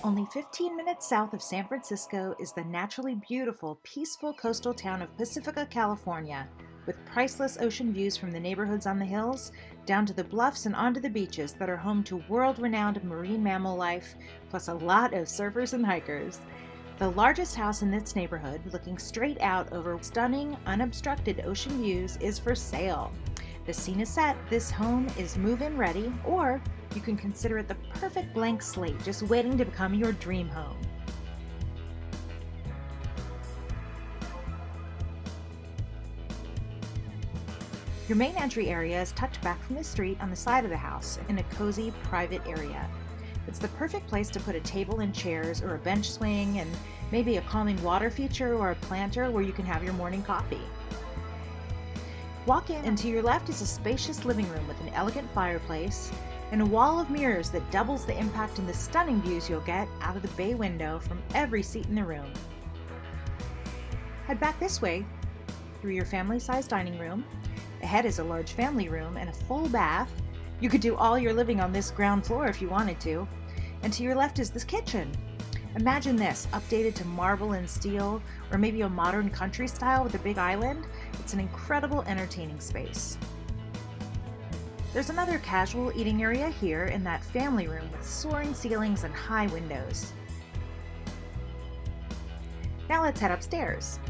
Only 15 minutes south of San Francisco is the naturally beautiful, peaceful coastal town of Pacifica, California, with priceless ocean views from the neighborhoods on the hills, down to the bluffs and onto the beaches that are home to world-renowned marine mammal life, plus a lot of surfers and hikers. The largest house in this neighborhood, looking straight out over stunning, unobstructed ocean views, is for sale. The scene is set, this home is move-in ready, or you can consider it the perfect blank slate just waiting to become your dream home. Your main entry area is tucked back from the street on the side of the house in a cozy, private area. It's the perfect place to put a table and chairs or a bench swing and maybe a calming water feature or a planter where you can have your morning coffee. Walk in, and to your left is a spacious living room with an elegant fireplace and a wall of mirrors that doubles the impact and the stunning views you'll get out of the bay window from every seat in the room. Head back this way through your family-sized dining room. Ahead is a large family room and a full bath. You could do all your living on this ground floor if you wanted to. And to your left is this kitchen. Imagine this, updated to marble and steel, or maybe a modern country style with a big island. It's an incredible entertaining space. There's another casual eating area here in that family room with soaring ceilings and high windows. Now let's head upstairs.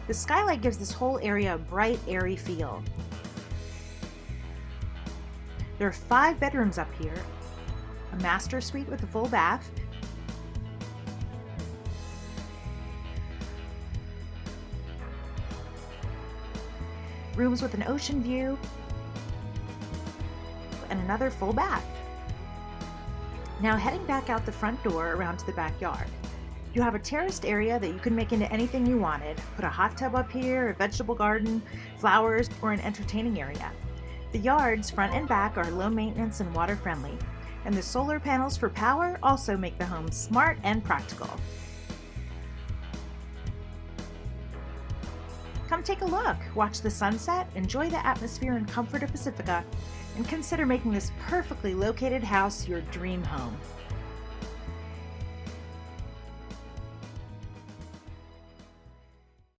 The skylight gives this whole area a bright, airy feel. There are 5 bedrooms up here, a master suite with a full bath, rooms with an ocean view, and another full bath. Now heading back out the front door around to the backyard. You have a terraced area that you can make into anything you wanted. Put a hot tub up here, a vegetable garden, flowers, or an entertaining area. The yards, front and back, are low maintenance and water friendly, and the solar panels for power also make the home smart and practical. Come take a look, watch the sunset, enjoy the atmosphere and comfort of Pacifica, and consider making this perfectly located house your dream home.